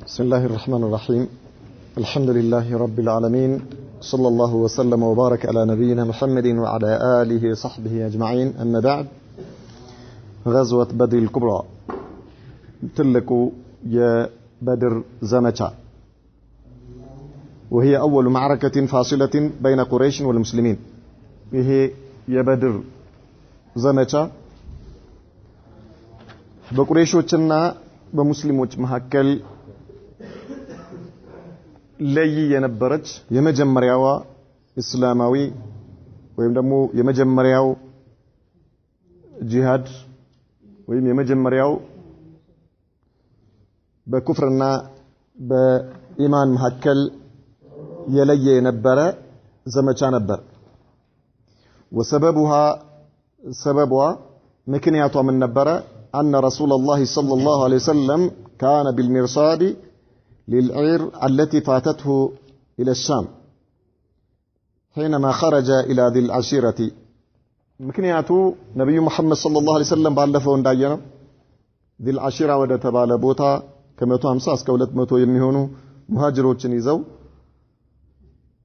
بسم الله الرحمن الرحيم الحمد لله رب العالمين صلى الله وسلم وبارك على نبينا محمد وعلى آله وصحبه أجمعين أما بعد غزوة بدر الكبرى تلكوا يا بدر زمتا وهي أول معركة فاصلة بين قريش والمسلمين وهي يا بدر زمتا بقريشوچنا بمسلموچ مهكل ለይ የነበረች የመጀመሪያዋ እስላማዊ ወይም ደግሞ የመጀመሪያው ጂሃድ ወይም የመጀመሪያው በኩፍርና በኢማን መካከል የለየ የነበረ ዘመቻ ነበር። وسببها سببها ምክንያቷ ምን ነበረ? أن رسول الله صلى الله عليه وسلم كان بالمرصاد للعير التي فاتته إلى الشام حينما خرج إلى ذي العشيرة مكنياتو نبي محمد صلى الله عليه وسلم بعلفه انداينا ذي العشيرة ودى تبال بوتا كما تهمساس كولت متو يميهونو مهاجروچن يزو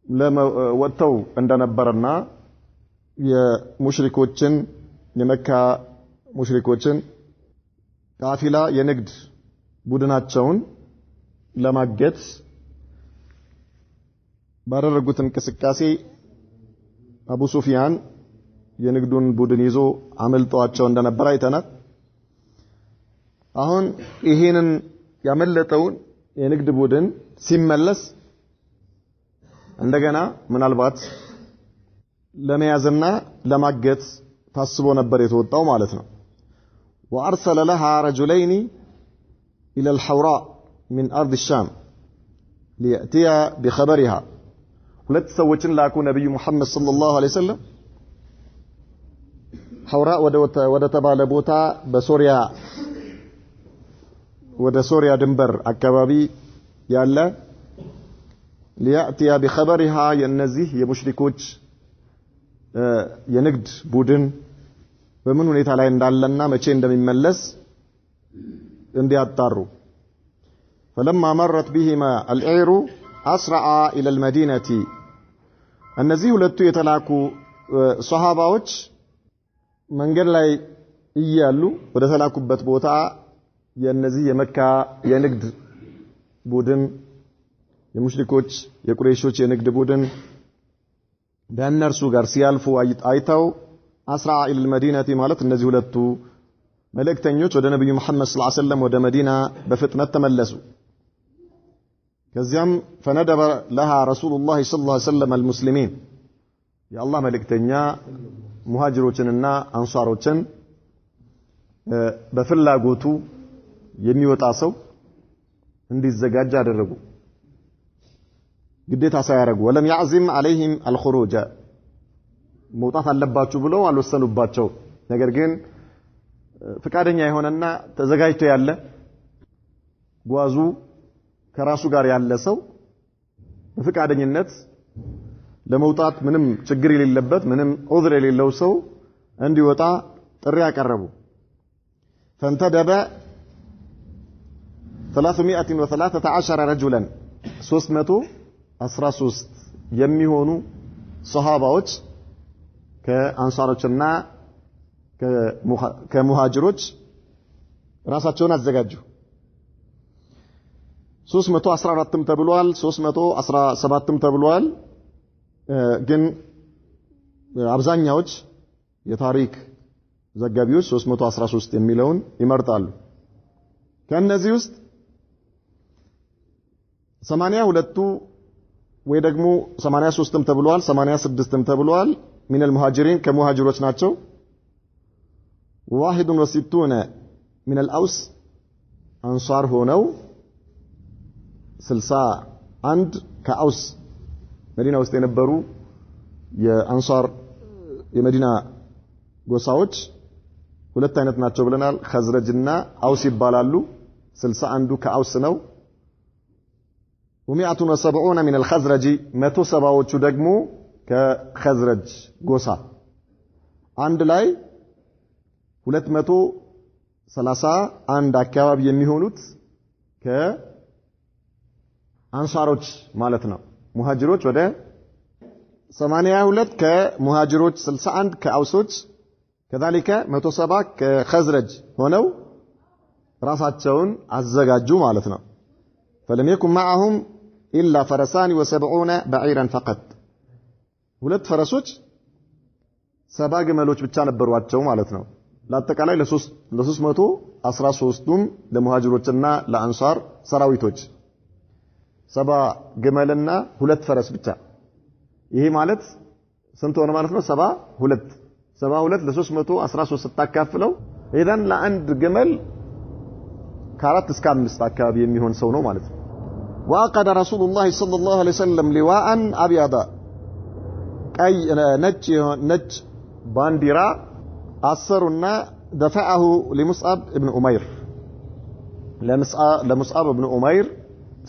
لما وطو عندنا برنا يا مشركوچن يمكا مشركوچن قافلا ينقد ቡድናቸውን ለማገት ባደረጉት እንቅስቃሴ አቡ ሱፊያን የንግዱን ቡድን ይዞ አመልጧቸው እንደነበር አይተናል። አሁን ይሄንን ያመለጠውን የንግድ ቡድን ሲመለስ እንደገና ምናልባት ለመያዝና ለማገት ታስቦ ነበር የተወጣው ማለት ነው። وأرسل لها رجلين إلى الحوراء من أرض الشام ليأتي بخبرها ሁለት ሰዎችን ላኩ ነብዩ መሐመድ ሰለላሁ ዐለይሂ ወሰለም حوراء ወደ ተባለ ቦታ በሶሪያ ወደ ሶሪያ ድንበር አካባቢ ያለ ليأتي بخبرها የነዚህ የሙሽሪኮች የንግድ ቡድን በምን ሁኔታ ላይ እንዳለና መቼ እንደሚመለስ እንዲያጣሩ فلما مرت بهما العير أسرع إلى المدينة እነዚህ ሁለቱ የተላኩ ሷሃባዎች መንገድ ላይ እያሉ ወደ ተላኩበት ቦታ የነዚህ የመካ የንግድ ቡድን የሙሽሪኮች የቁረይሾች የንግድ ቡድን በእነርሱ ጋር ሲያልፉ አይተው أسرع إلى المدينة ማለት እነዚህ ሁለቱ መልእክተኞች ወደ ነብዩ መሐመድ ሰለላሁ ዐለይሂ ወሰለም ወደ መዲና በፍጥነት ተመለሱ። ከዚያም فندب لها رسول الله صلى الله عليه وسلم المسلمين يا الله መልእክተኛ ሙሃጅሮችንና አንሷሮችን በፍላጎቱ የሚወጣ ሰው እንዲዘጋጅ አደረጉ። ግዴታ ሳያረጉ ولم يعزم عليهم الخروج መውጣት አለባችሁ ብለው አልወሰኑባቸው። ነገር ግን ፍቃደኛ የሆነና ተዘጋጅቶ ያለ ጓዙ ከራሱ ጋር ያለ ሰው በፍቃደኝነት ለመውጣት ምንም ችግር የሌለበት ምንም ዑዝር የሌለው ሰው እንዲወጣ ጥሪ ያቀረቡ። فانتدب 313 رجلا 313 የሚሆኑ ሷሃባዎች ከአንሳሮችና ከሙሃጅሮች ራሳቸውን አዘጋጁ። 314ም ተብሏል 317ም ተብሏል። ግን አብዛኛዎች የታሪክ ዘጋቢዎች 313 የሚለውን ይመርጣሉ። ከነዚህ ውስጥ 82ቱ ወይ ደግሞ 83ም ተብሏል 86ም ተብሏል من المهاجرين كمهاجروች ናቸው። 61 من الأوس أنصار ሆነው 61 ከአውስ መዲና ውስጥ የነበሩ የአንሷር የመዲና ጎሳዎች ሁለት አይነት ናቸው ብለናል። ኸዝረጅና አውስ ይባላሉ። 61ዱ ከአውስ ነው። و170 من الخزرج 170ዎቹ ደግሞ ከኸዝረጅ ጎሳ አንድ ላይ 231 አካባቢ የሚሆኑት አንሳሮች ማለት ነው። ሙሃጅሮች ወደ 82 ከሙሃጅሮች 61 ከአውሶች كذلك 170 ከኸዝረጅ ሆነው ራሳቸውን አዘጋጁ ማለት ነው። فلم يكن معهم إلا فرسان و70 بعيرا فقط ሁለት ፈረሶች 70 ግመሎች ብቻ ነበሯቸው ማለት ነው። ለአጠቃላይ ለ313ቱም ለሙሃጅሮችና ለአንሳር ሰራዊቶች 70 ግመልና ሁለት ፈረስ ብቻ። ይሄ ማለት ስንት ሆነ ማለት ነው? 72 ለ313 ተካፍለው ኢዳን ለአንድ ግመል ከ4 እስከ 5 አካባቢ የሚሆን ሰው ነው ማለት ነው። وعقد رسول الله صلى الله عليه وسلم لواء ابيض ቀይ ነጭ ባንዲራ አሰሩና دفعه لمصعب ابن أمير ለሙስዓብ ኢብኑ ኡመይር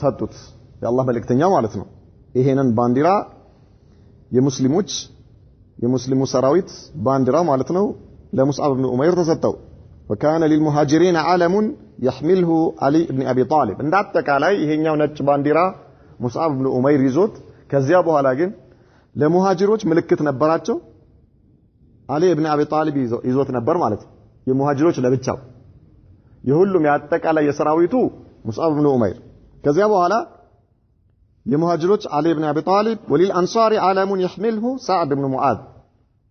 ሰጡት። የአላህ መልእክተኛ ማለት ነው። ይሄንን ባንዲራ የሙስሊሙ ሰራዊት ባንዲራ ማለት ነው ለሙስዓብ ኢብኑ ኡመይር ተሰጠው። وكان للمهاجرين علم يحمله علي بن ابي طالب እንዳጠቃላይ ይሄኛው ነጭ ባንዲራ ሙስዓብ ኢብኑ ኡመይር ይዞት ከዚያ በኋላ ግን ለሙሃጅሮች ምልክት ነበራቸው። አሊ ኢብኑ አቢ ጣሊብ ይዞት ነበር ማለት ነው። የሙሃጅሮች ለብቻው የሁሉም ያጠቃላይ የሰራዊቱ ሙስዓብ ኢብኑ ኡመይር። ከዚያ በኋላ የሙሃጅሮች አሊ ኢብኑ አቢ ጣሊብ ወሊል አንሳሪ ዓለሙን يحمله ሰዓድ ኢብኑ ሙዓዝ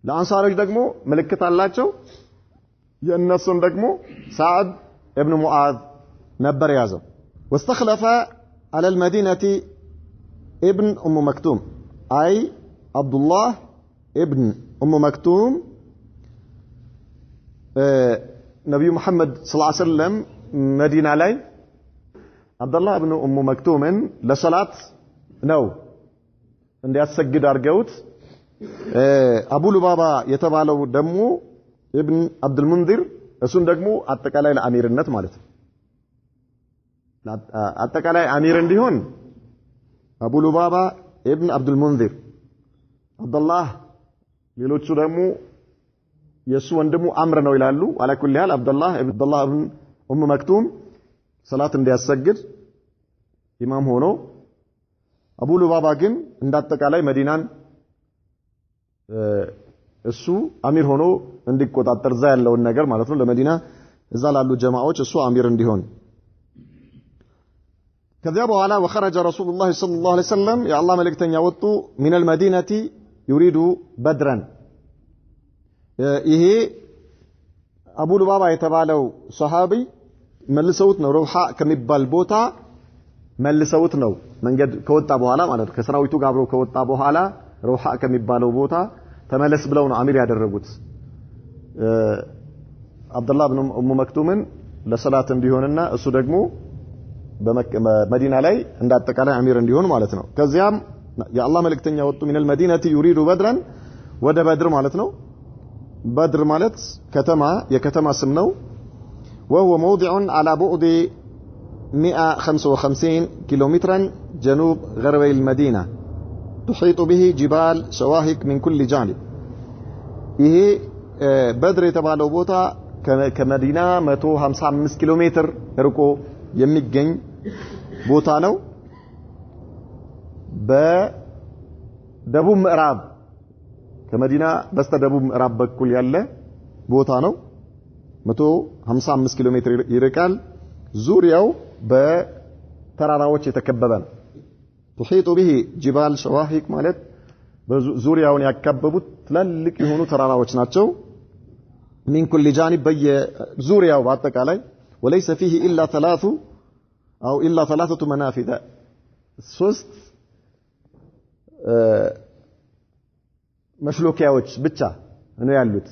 ለአንሳሮች ደግሞ ምልክት አላቸው። የእነሱን ደግሞ ሰዓድ ኢብኑ ሙዓዝ ነበር ያዘው። واستخلف على المدينة ابن ام مكتوم اي عبد الله ابن ام مكتوم ነብዩ መሐመድ ሰለላሁ ዐለይሂ ወሰለም መዲና ላይ አብዱላህ ኢብኑ ኡሙ መክቱምን ለሰላት ነው እንዲያሰግድ አርገውት አቡ ሉባባ የተባለው ደግሞ ኢብን አብዱል ሙንዚር እሱን ደግሞ አጠቃላይ ለአሚርነት ማለት ነው። አጠቃላይ አሚር እንዲሆን አቡ ሉባባ ኢብን አብዱል ሙንዚር አብዱላህ ሌሎቹ ደግሞ የሱ ወንድሙ አምር ነው ይላሉ። አለኩል ያህል አብዱላህ ኢብን ኡሙ መክቱም ሰላት እንዲያሰግድ ኢማም ሆኖ አቡ ሉባባ ግን እንዳጠቃላይ መዲናን እሱ አሚር ሆኖ እንዲቆጣጠር እዛ ያለውን ነገር ማለት ነው ለመዲና እዛ ላሉ ጀማዓዎች እሱ አሚር እንዲሆን። ከዚያ በኋላ وخرج رسول الله صلى الله عليه وسلم يا الله መልእክተኛ ወጡ من المدينة يريد بدرا ይሄ አቡ ሉባባ የተባለው ሱሐቢ መልሰውት ነው ረውሃ ከሚባል ቦታ መልሰውት ነው መንገድ ከወጣ በኋላ ማለት ነው። ከሰራዊቱ ጋር አብረው ከወጣ በኋላ ረውሃ ከሚባለው ቦታ ተመለስ ብለው ነው አሚር ያደረጉት አብዱላህ ኢብኑ ኡሙ መክቱምን ለሰላት እንዲሆንና እሱ ደግሞ በመዲና ላይ እንዳጠቃላይ አሚር እንዲሆን ማለት ነው። ከዚያም የአላህ መልእክተኛ ወጡ من المدينة يريد بدرا ወደ በድር ማለት ነው። بدر ማለት ከተማ የከተማ ስም ነው። وهو موضع على بعد 155 كيلومترا جنوب غربي المدينة تحيط به جبال شواهق من كل جانب ይሄ በድር የተባለው ቦታ ከመዲና 155 ኪሎ ሜትር ርቆ የሚገኝ ቦታ ነው። በደቡብ ምዕራብ ከመዲና በስተደቡብ ምዕራብ በኩል ያለ ቦታ ነው። 155 ኪሎ ሜትር ይርቃል። ዙሪያው በተራራዎች የተከበበ ነው። تحيط به جبال شواهق ማለት ዙሪያውን ያከበቡት ትላልቅ የሆኑ ተራራዎች ናቸው። من كل جانب በየዙሪያው በአጠቃላይ وليس فيه الا ثلاثه منافذ ሶስት መሽሎኪያዎች ብቻ ነው ያሉት።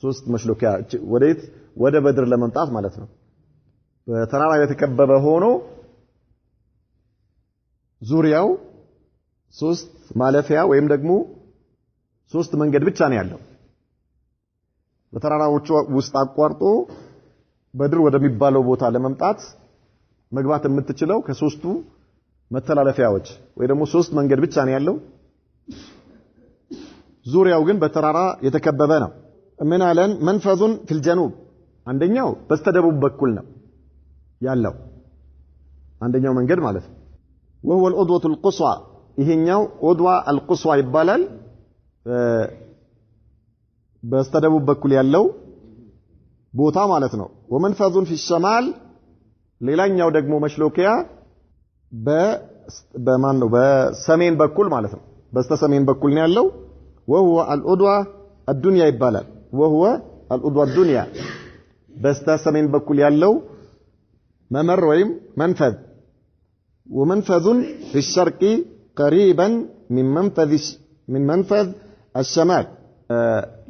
ሶስት መሽሎኪያ ወደ በድር ለመምጣት ማለት ነው። በተራራ የተከበበ ሆኖ ዙሪያው ሶስት ማለፊያ ወይም ደግሞ ሶስት መንገድ ብቻ ነው ያለው። በተራራዎቹ ውስጥ አቋርጦ በድር ወደሚባለው ቦታ ለመምጣት መግባት የምትችለው ከሶስቱ መተላለፊያዎች ወይ ደግሞ ሶስት መንገድ ብቻ ነው ያለው። ዙሪያው ግን በተራራ የተከበበ ነው። ምን አለን መንፈዙን في الجنوب አንደኛው በስተደቡብ በኩል ነው ያለው አንደኛው መንገድ ማለት ነው። وهو العضوة القصوى ይሄኛው عضوة القصوى ይባላል በስተደቡብ በኩል ያለው ቦታ ማለት ነው ومنفذ في الشمال ሌላኛው ደግሞ መሽሎኪያ በማን ነው በሰሜን በኩል ማለት ነው በስተሰሜን በኩል ነው ያለው وهو العضوة الدنيا ይባላል وهو العضوة الدنيا በስተሰሜን በኩል ያለው መመር ወይም መንፈذ ومنفذ في الشرق قريبا من منفذ الشمال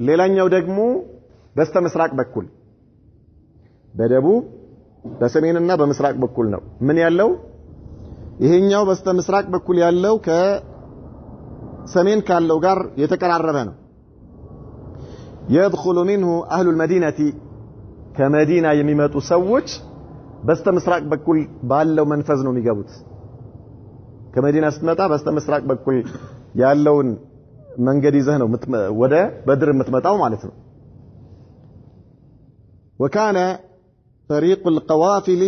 ሌላኛው ደግሞ በስተምስራቅ በኩል በደቡብ በሰሜንና በምስራቅ በኩል ነው ምን ያለው ይሄኛው በስተምስራቅ በኩል ያለው ከሰሜን ካለው ጋር የተቀራረበ ነው يدخل منه اهل المدينه كمدينه የሚመጡ ሰዎች በስተምስራቅ በኩል ባለው መንፈዝ ነው የሚገቡት ከመዲና ስትመጣ በስተምስራቅ በኩል ያለውን መንገድ ይዘህ ነው ወደ በድር የምትመጣው ማለት ነው وكان طريق القوافل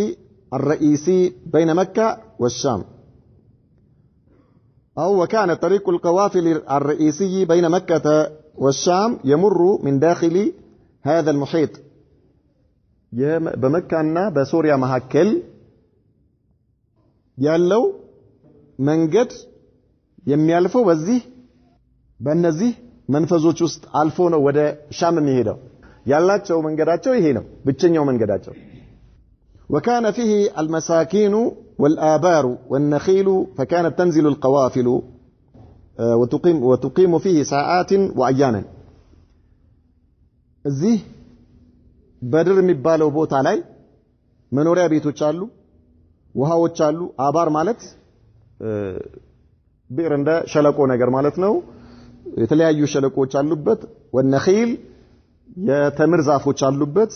الرئيسي بين مكة والشام أو وكان طريق القوافل الرئيسي بين مكة والشام يمر من داخل هذا المحيط بمكة بسوريا مهكل يالو መንገድ የሚያልፈው በእነዚህ መንፈዞች ውስጥ አልፎ ነው ወደ ሻም የሚሄደው ያላቸው መንገዳቸው ይሄ ነው ብቸኛው መንገዳቸው وكان فيه المساكين والآبار والنخيل فكانت تنزل القوافل وتقيم فيه ساعات وأياما እዚህ በድር የሚባለው ቦታ ላይ መኖሪያ ቤቶች አሉ ውሃዎች አሉ አባር ማለት ብዕር እንደ ሸለቆ ነገር ማለት ነው የተለያዩ ሸለቆች አሉበት والنخيل የተምር ዛፎች አሉበት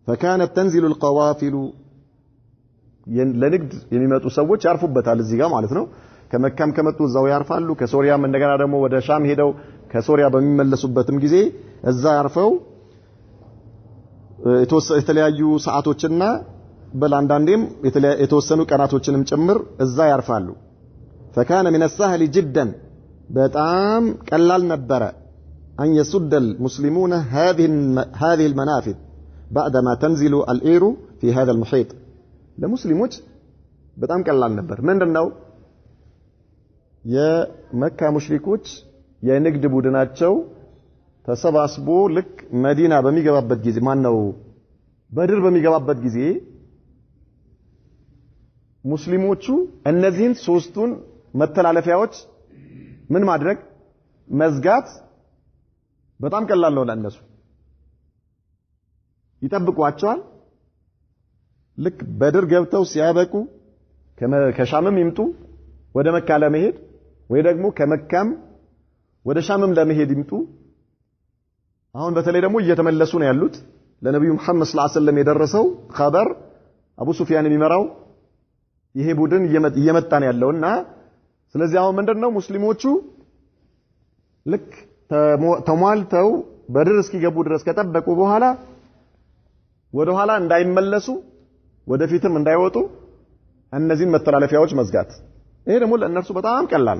فكانت تنزل القوافل ለንግድ የሚመጡ ሰዎች ያርፉበታል እዚህ ጋር ማለት ነው ከመካም ከመጡ እዛው ያርፋሉ ከሶሪያም እንደገና ደግሞ ወደ ሻም ሄደው ከሶሪያ በሚመለሱበትም ጊዜ እዛ ያርፈው የተለያዩ ሰዓቶችና በላንዳንዴም የተወሰኑ ቀናቶችንም ጭምር እዛ ያርፋሉ فكان من السهل جدا በጣም ቀላል ነበር أن يسد المسلمون هذه المنافذ بعدما تنزل العير في هذا المحيط ለሙስሊሞች በጣም ቀላል ነበር ምንድነው የመካ ሙሽሪኮች የንግድ ቡድናቸው ተሰባስቦ ልክ መዲና በሚገባበት ጊዜ ማን ነው በድር በሚገባበት ጊዜ ሙስሊሞቹ እነዚህን ሶስቱን መተላለፊያዎች ምን ማድረግ መዝጋት በጣም ቀላል ነው ለነሱ ይጠብቋቸዋል ልክ በድር ገብተው ሲያበቁ ከሻምም ይምጡ ወደ መካ ለመሄድ ወይ ደግሞ ከመካም ወደ ሻምም ለመሄድ ይምጡ አሁን በተለይ ደግሞ እየተመለሱ ነው ያሉት ለነብዩ መሐመድ ሰለላሁ ዐለይሂ ወሰለም የደረሰው خبر አቡ ሱፊያን የሚመራው ይሄ ቡድን እየመጣ ነው ያለውና ስለዚህ አሁን ምንድነው ሙስሊሞቹ ልክ ተሟልተው በድር እስኪገቡ ድረስ ከጠበቁ በኋላ ወደ ኋላ እንዳይመለሱ ወደፊትም እንዳይወጡ እነዚህን መተላለፊያዎች መዝጋት ይሄ ደግሞ ለእነርሱ በጣም ቀላል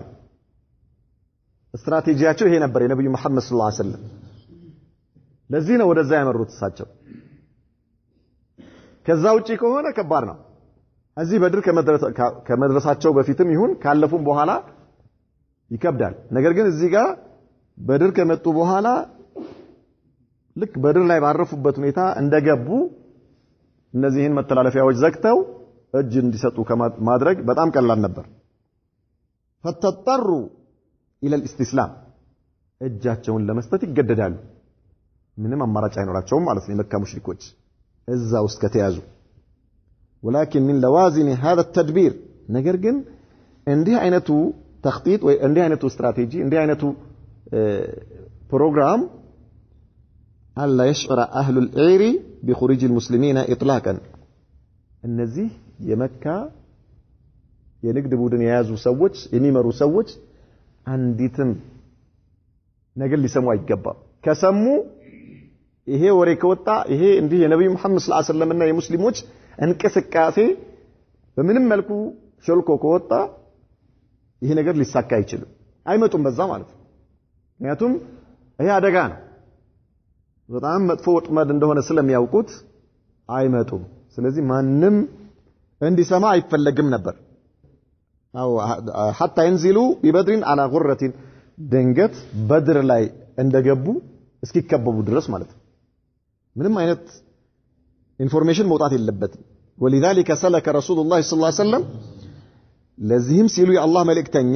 ስትራቴጂያቸው ይሄ ነበር የነብዩ መሐመድ ሰለላሁ ዐለይሂ ወሰለም ለዚህ ነው ወደዛ ያመሩት እሳቸው ከዛ ውጪ ከሆነ ከባድ ነው እዚህ በድር ከመድረሳቸው በፊትም ይሁን ካለፉም በኋላ ይከብዳል ነገር ግን እዚህ ጋር በድር ከመጡ በኋላ ልክ በድር ላይ ባረፉበት ሁኔታ እንደገቡ እነዚህን መተላለፊያዎች ዘግተው እጅ እንዲሰጡ ከማድረግ በጣም ቀላል ነበር فتضطروا الى الاستسلام እጃቸውን ለመስጠት ይገደዳሉ ምንም አማራጭ አይኖራቸውም ማለት ነው የመካ ሙሽሪኮች እዛ ውስጥ ከተያዙ ولكن من لوازم هذا التدبير ነገር ግን እንዲህ አይነቱ ተخطيط ወይ እንዲህ አይነቱ ስትራቴጂ እንዲህ አይነቱ ፕሮግራም አላ يشعر اهل العير بخروج المسلمين اطلاقا እነዚህ የመካ የንግድ ቡድን የያዙ ሰዎች የሚመሩ ሰዎች አንዲትም ነገር ሊሰሙ አይገባም ከሰሙ ይሄ ወሬ ከወጣ ይሄ እንዲህ የነብዩ መሐመድ ሰለላሁ ዐለይሂ ወሰለም እና የሙስሊሞች እንቅስቃሴ በምንም መልኩ ሾልኮ ከወጣ ይሄ ነገር ሊሳካ አይችልም አይመጡም በዛ ማለት ነው ምክንያቱም ይሄ አደጋ ነው በጣም መጥፎ ወጥመድ እንደሆነ ስለሚያውቁት አይመጡም ስለዚህ ማንም እንዲሰማ አይፈለግም ነበር አው حتى ينزلوا ببدر على غرة ድንገት በድር ላይ እንደገቡ እስኪከበቡ ድረስ ማለት ነው ምንም አይነት ኢንፎርሜሽን መውጣት የለበትም ولذلك سلك رسول الله صلى الله عليه وسلم ለዚህም ሲሉ የአላህ መልእክተኛ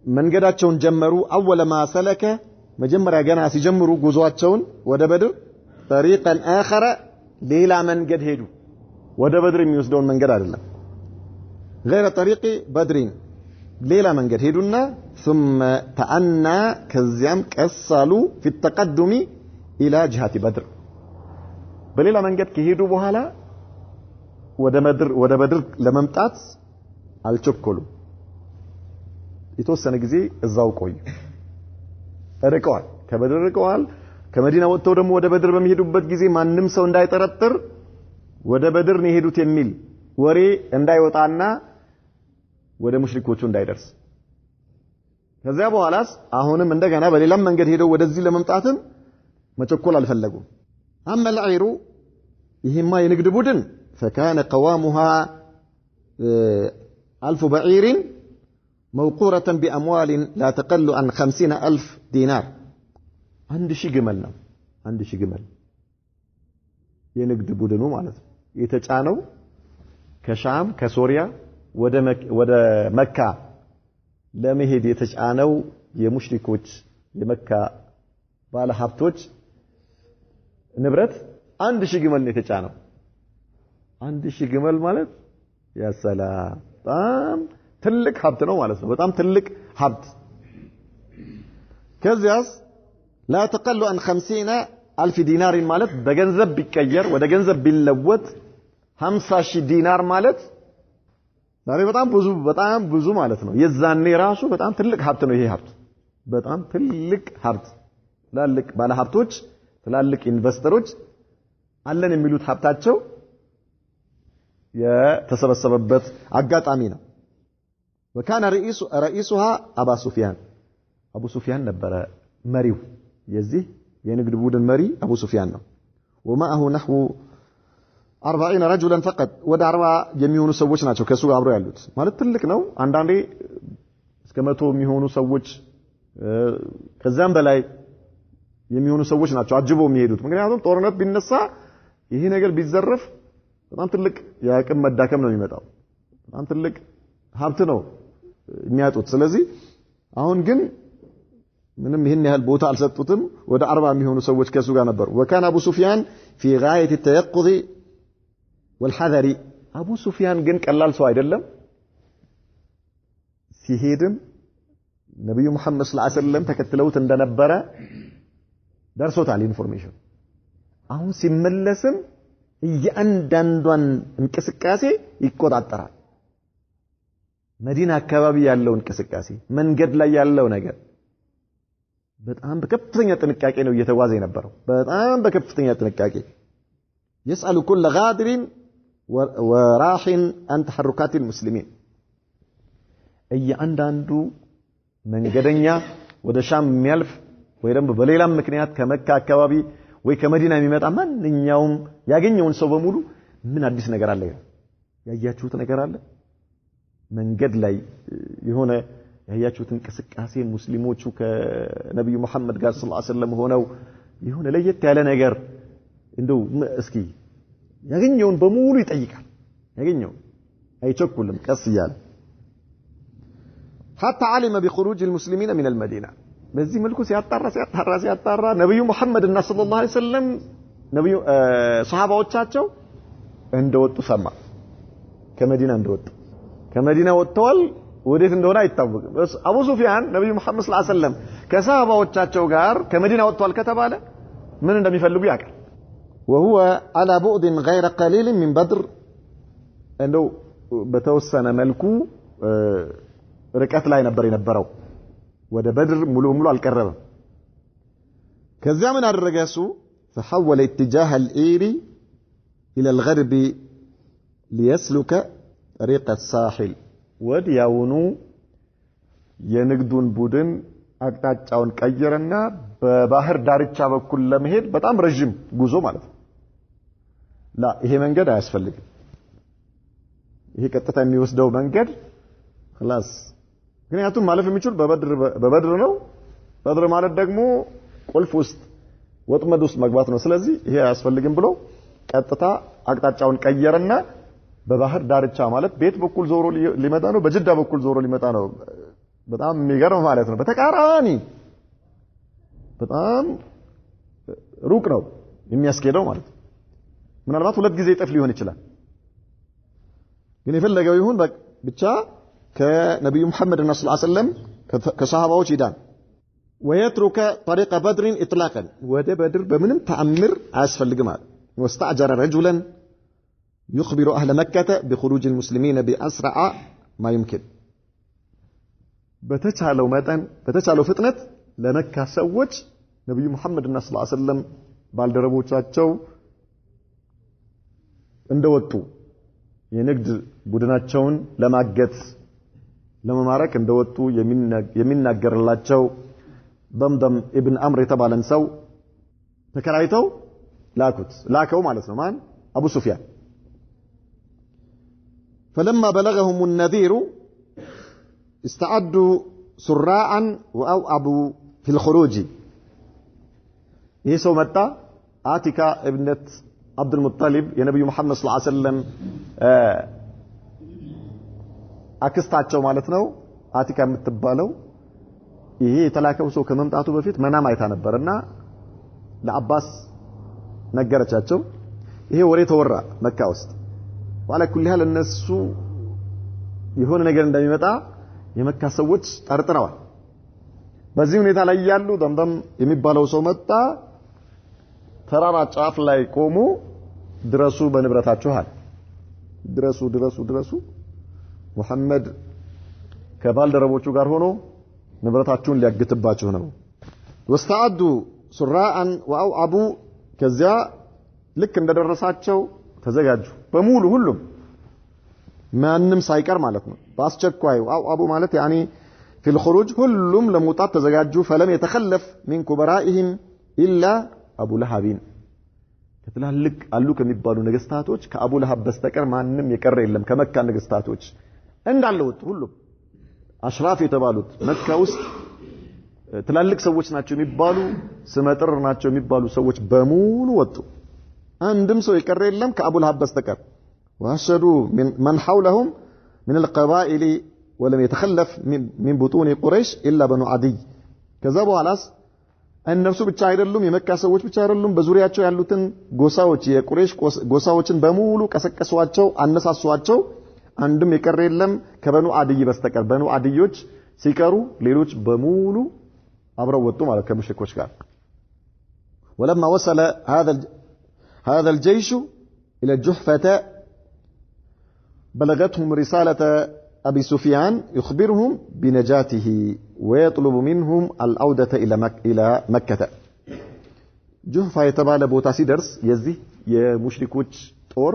መንገዳቸውን ጀመሩ اول ما سلك መጀመሪያ ገና ሲጀምሩ ጉዟቸውን ወደ በድር طريقا اخر ሌላ መንገድ ሄዱ ወደ በድር የሚወስደውን መንገድ አይደለም غير طريق بدر ሌላ መንገድ ሄዱና ثم تأنى ከዚያም ቀሳሉ في التقدم الى جهة بدر በሌላ መንገድ ከሄዱ በኋላ ወደ በድር ለመምጣት አልቸኮሉም የተወሰነ ጊዜ እዛው ቆዩ ርቀዋል ከበድር ርቀዋል ከመዲና ወጥተው ደግሞ ወደ በድር በሚሄዱበት ጊዜ ማንም ሰው እንዳይጠረጥር ወደ በድር ነው ሄዱት የሚል ወሬ እንዳይወጣና ወደ ሙሽሪኮቹ እንዳይደርስ ከዚያ በኋላስ አሁንም እንደገና በሌላም መንገድ ሄደው ወደዚህ ለመምጣትም መቸኮል አልፈለጉም أما العير يهما ينقد بدن فكان قوامها 1000 بعير موقورة بأموال لا تقل عن 50,000 دينار عند شي جملنا عند شي جمل ينقد بدنو ማለት የተጫነው ከሻም ከሶሪያ ወደ መካ ለመሄድ የተጫነው የሙሽሪኮች የመካ ባለ ሀብቶች ንብረት 1000 ግመል ነው የተጫነው 1000 ግመል ማለት ያ ሰላም በጣም ትልቅ ሀብት ነው ማለት ነው በጣም ትልቅ ሀብት ከዚያስ لا تقل عن 50,000 دينار ማለት በገንዘብ ቢቀየር ወደ ገንዘብ ቢለወጥ 50,000 ዲናር ማለት ዛሬ በጣም ብዙ ማለት ነው የዛኔ ራሱ በጣም ትልቅ ሀብት ነው ይሄ ሀብት በጣም ትልቅ ሀብት ትላልቅ ባለ ሀብቶች ትላልቅ ኢንቨስተሮች አለን የሚሉት ሀብታቸው የተሰበሰበበት አጋጣሚ ነው وكان رئيسها አቡ ሱፊያን ነበረ መሪው የዚህ የንግድ ቡድን መሪ አቡ ሱፊያን ነው ومعه نحو 40 رجلا فقط ወደ 40 የሚሆኑ ሰዎች ናቸው ከሱ ጋር አብረው ያሉት ማለት ትልቅ ነው አንዳንዴ እስከ 100 የሚሆኑ ሰዎች ከዛም በላይ የሚሆኑ ሰዎች ናቸው አጅበው የሚሄዱት ምክንያቱም ጦርነት ቢነሳ ይሄ ነገር ቢዘረፍ በጣም ትልቅ የአቅም መዳከም ነው የሚመጣው በጣም ትልቅ ሀብት ነው የሚያጡት ስለዚህ አሁን ግን ምንም ይሄን ያህል ቦታ አልሰጡትም ወደ 40 የሚሆኑ ሰዎች ከሱ ጋር ነበሩ وكان ابو سفيان في غايه التيقظ والحذر አቡ ሱፊያን ግን ቀላል ሰው አይደለም ሲሄድም ነብዩ መሐመድ ሰለላሁ ዐለይሂ ወሰለም ተከትለውት እንደነበረ ደርሶታል ኢንፎርሜሽን አሁን ሲመለስም እያንዳንዷን እንቅስቃሴ ይቆጣጠራል መዲና አካባቢ ያለው እንቅስቃሴ መንገድ ላይ ያለው ነገር በጣም በከፍተኛ ጥንቃቄ ነው እየተጓዘ የነበረው በጣም በከፍተኛ ጥንቃቄ يسأل كل غادر وراح عن تحركات المسلمين እያንዳንዱ መንገደኛ ወደ ሻም የሚያልፍ ወይ ደግሞ በሌላም ምክንያት ከመካ አካባቢ ወይ ከመዲና የሚመጣ ማንኛውም ያገኘውን ሰው በሙሉ ምን አዲስ ነገር አለ ያያችሁት ነገር አለ መንገድ ላይ የሆነ ያያችሁት እንቅስቃሴ ሙስሊሞቹ ከነብዩ መሐመድ ጋር ሰለላሁ ዐለይሂ ወሰለም ሆነው የሆነ ለየት ያለ ነገር እንደው እስኪ ያገኘውን በሙሉ ይጠይቃል ያገኘው አይቸኩልም ቀስ ይያል حتى علم بخروج المسلمين من المدينه በዚህ መልኩ ሲያጣራ ነብዩ መሐመድ እና ሰለላሁ ዐለይሂ ወሰለም ነብዩ ሱሐባዎቻቸው እንደወጡ ሰማ ከመዲና እንደወጡ ከመዲና ወጥተዋል ወዴት እንደሆነ አይታወቅም አቡ ሱፊያን ነብዩ መሐመድ ሰለላሁ ዐለይሂ ወሰለም ከሱሐባዎቻቸው ጋር ከመዲና ወጥተዋል ከተባለ ምን እንደሚፈልጉ ያውቃል وهو على بعد غير قليل من بدر እንደው በተወሰነ መልኩ ርቀት ላይ ነበር የነበረው ወደ በድር ሙሉ ሙሉ አልቀረበም ከዚያ ምን አደረገ እሱ فحول اتجاه الإير إلى الغرب ليسلك طريق الساحل ወዲያውኑ የንግዱን ቡድን አቅጣጫውን ቀየረና በባህር ዳርቻ በኩል ለመሄድ በጣም ረጅም ጉዞ ማለት ነው ላ ይሄ መንገድ አያስፈልግም ይሄ ቀጥታ የሚወስደው መንገድ خلاص ምክንያቱም ማለፍ የሚችል በበድር ነው በድር ማለት ደግሞ ቁልፍ ውስጥ ወጥመድ ውስጥ መግባት ነው ስለዚህ ይሄ አያስፈልግም ብሎ ቀጥታ አቅጣጫውን ቀየረና በባህር ዳርቻ ማለት ቤት በኩል ዞሮ ሊመጣ ነው በጅዳ በኩል ዞሮ ሊመጣ ነው በጣም የሚገርም ማለት ነው በተቃራኒ በጣም ሩቅ ነው የሚያስኬደው ማለት ምናልባት ሁለት ጊዜ ጥፍ ሊሆን ይችላል ግን የፈለገው ይሁን ብቻ ከነብዩ መሐመድ ሰለላሁ ዐለይሂ ወሰለም ከሷሃባዎች ይዳን ويترك طريق بدر اطلاقا ወደ በድር በምንም ተአምር አያስፈልግም ማለት واستأجر رجلا يخبر اهل مكه بخروج المسلمين باسرع ما يمكن በተቻለው መጠን በተቻለው ፍጥነት ለመካ ሰዎች ነብዩ መሐመድ ሰለላሁ ዐለይሂ ወሰለም ባልደረቦቻቸው እንደወጡ የንግድ ቡድናቸውን ለማገት ለመማረክ እንደወጡ የሚናገርላቸው ضمضم ابن عمرو የተባለን ሰው ተከራይተው ላከው ማለት ነው ማን አቡ ሱፊያን فلما بلغهم النذير استعدوا سراعا واوعبوا في الخروج ይህ ሰው መጣ አቲካ ابنت عبد المطلب የነብዩ መሐመድ ሰለላሁ ዐለይሂ ወሰለም አክስታቸው ማለት ነው አቲካ የምትባለው ይሄ የተላከው ሰው ከመምጣቱ በፊት መናም አይታ ነበርና ለአባስ ነገረቻቸው ይሄ ወሬ ተወራ መካ ውስጥ ወላ ኩል ያህል እነሱ የሆነ ነገር እንደሚመጣ የመካ ሰዎች ጠርጥረዋል በዚህ ሁኔታ ላይ ያሉ ደምደም የሚባለው ሰው መጣ ተራራ ጫፍ ላይ ቆሞ ድረሱ በንብረታችሁ አለ ድረሱ ሙሐመድ ከባልደረቦቹ ጋር ሆኖ ንብረታችሁን ሊያግትባችሁ ነው واستعدوا سراعا واوعبوا ከዚያ ልክ እንደደረሳቸው ተዘጋጁ በሙሉ ሁሉም ማንንም ሳይቀር ማለት ነው በአስቸኳይ واوعبوا ማለት يعني في الخروج ሁሉም ለመውጣት ተዘጋጁ فلم يتخلف من كبرائهم الا ابو لهب ከትላልቅ አሉ ከሚባሉ ነገስታቶች ከአቡ ለሃብ በስተቀር ማንንም የቀረ የለም ከመካ ነገስታቶች እንዳለው ሁሉም አሽራፍ የተባሉት መካ ውስጥ ትላልቅ ሰዎች ናቸው የሚባሉ ስመጥር ናቸው የሚባሉ ሰዎች በሙሉ ወጡ አንድም ሰው የቀረ የለም ከአቡ ለሃብ በስተቀር واشهدوا من حولهم من القبائل ولم يتخلف من بطون قريش الا بنو عدي ከዛ በኋላስ እነሱ ብቻ አይደሉም የመካ ሰዎች ብቻ አይደሉም በዙሪያቸው ያሉትን ጎሳዎች የቁረይሽ ጎሳዎችን በሙሉ ቀሰቀሷቸው አነሳሷቸው አንድም የቀረ የለም ከበኑ አድይ በስተቀር በኑ አድዮች ሲቀሩ ሌሎች በሙሉ አብረው ወጡ ማለት ከሙሽሪኮች ጋር ولما وصل هذا الجيش الى الجحفة بلغتهم رسالة أبي سفيان يخبرهم بنجاته ويطلب منهم العودة إلى مكة جحفة يتبالى بوتا سيدرس يزي يمشركوش طور